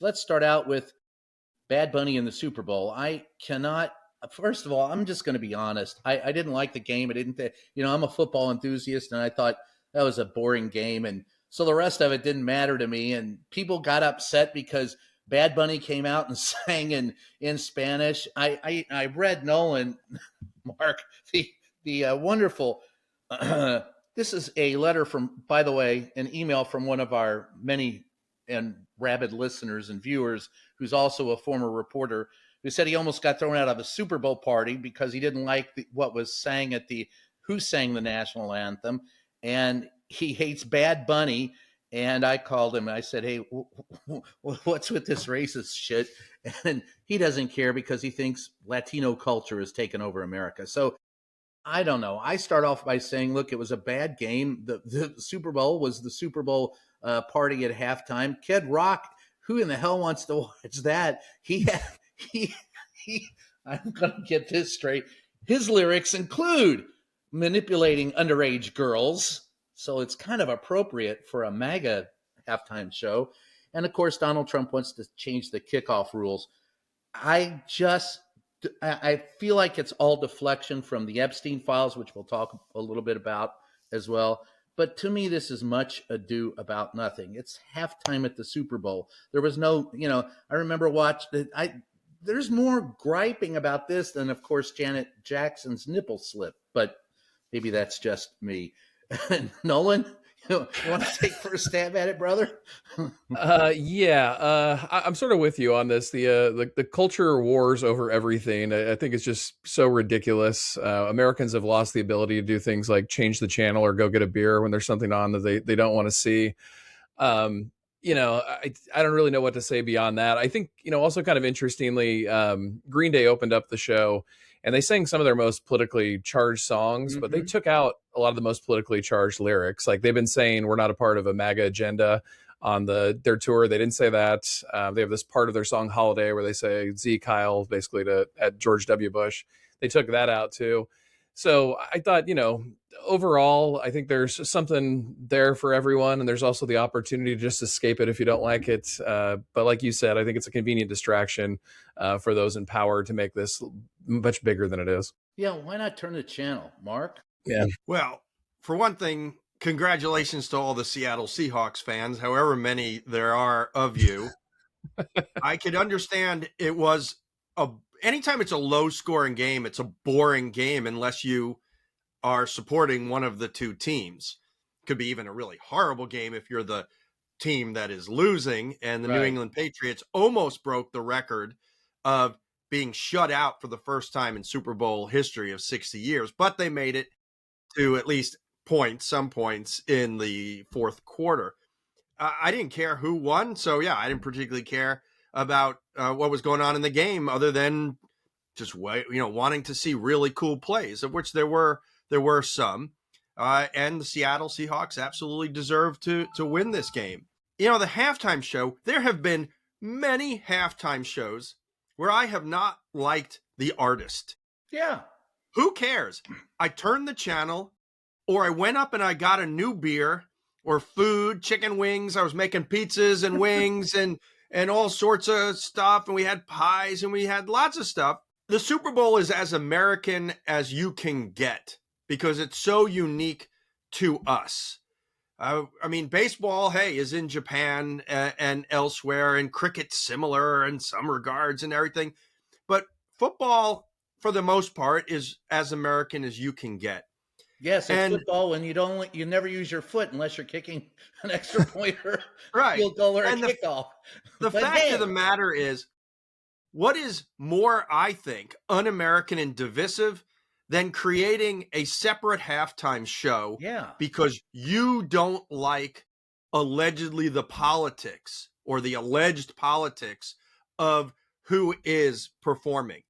Let's start out with Bad Bunny in the Super Bowl. I cannot. First of all, I'm just going to be honest. I didn't like the game. I didn't. I'm a football enthusiast, and I thought that was a boring game, and so the rest of it didn't matter to me. And people got upset because Bad Bunny came out and sang in Spanish. I read Nolan, Mark, the wonderful. This is a letter from, by the way, an email from one of our many and rabid listeners and viewers who's also a former reporter, who said he almost got thrown out of a Super Bowl party because he didn't like what was sang at the who sang the national anthem, and he hates Bad Bunny. And I called him and I said, "Hey, what's with this racist shit?" And he doesn't care because he thinks Latino culture has taken over America. So I don't know. I start off by saying, look, it was a bad game. The Super Bowl was the Super Bowl party at halftime. Kid Rock, who in the hell wants to watch that? He, he I'm going to get this straight. His lyrics include manipulating underage girls. So it's kind of appropriate for a MAGA halftime show. And of course, Donald Trump wants to change the kickoff rules. I just I feel like it's all deflection from the Epstein files, which we'll talk a little bit about as well. But to me, this is much ado about nothing. It's halftime at the Super Bowl. There was no, I remember watching. There's more griping about this than, of course, Janet Jackson's nipple slip. But maybe that's just me. Nolan, you want to take first stab at it, brother? I'm sort of with you on this. The culture wars over everything. I think it's just so ridiculous. Americans have lost the ability to do things like change the channel or go get a beer when there's something on that they don't want to see. I don't really know what to say beyond that. I think, also kind of interestingly, Green Day opened up the show and they sang some of their most politically charged songs, but they took out a lot of the most politically charged lyrics. Like they've been saying, we're not a part of a MAGA agenda on their tour. They didn't say that. They have this part of their song Holiday where they say Z Kyle basically at George W. Bush. They took that out too. So I thought, overall, I think there's something there for everyone. And there's also the opportunity to just escape it if you don't like it. But like you said, I think it's a convenient distraction for those in power to make this much bigger than it is. Yeah, why not turn the channel, Mark? Yeah. Well, for one thing, congratulations to all the Seattle Seahawks fans, however many there are of you. I could understand it was anytime it's a low scoring game, it's a boring game unless you are supporting one of the two teams. Could be even a really horrible game if you're the team that is losing. And the New England Patriots almost broke the record of being shut out for the first time in Super Bowl history of 60 years, but they made it to at least some points in the fourth quarter. I didn't care who won. So yeah, I didn't particularly care about what was going on in the game other than just wanting to see really cool plays, of which there were some. And the Seattle Seahawks absolutely deserve to win this game. The halftime show, there have been many halftime shows where I have not liked the artist. Yeah. Who cares? I turned the channel, or I went up and I got a new beer or food, chicken wings. I was making pizzas and wings and all sorts of stuff. And we had pies and we had lots of stuff. The Super Bowl is as American as you can get because it's so unique to us. Baseball, is in Japan and elsewhere, and cricket's similar in some regards and everything. But football, for the most part, is as American as you can get. Yes, it's football when you never use your foot unless you're kicking an extra point or right. field goal or a kickoff. The fact of the matter is, what is more, I think, un-American and divisive than creating a separate halftime show because you don't like allegedly the politics or the alleged politics of who is performing.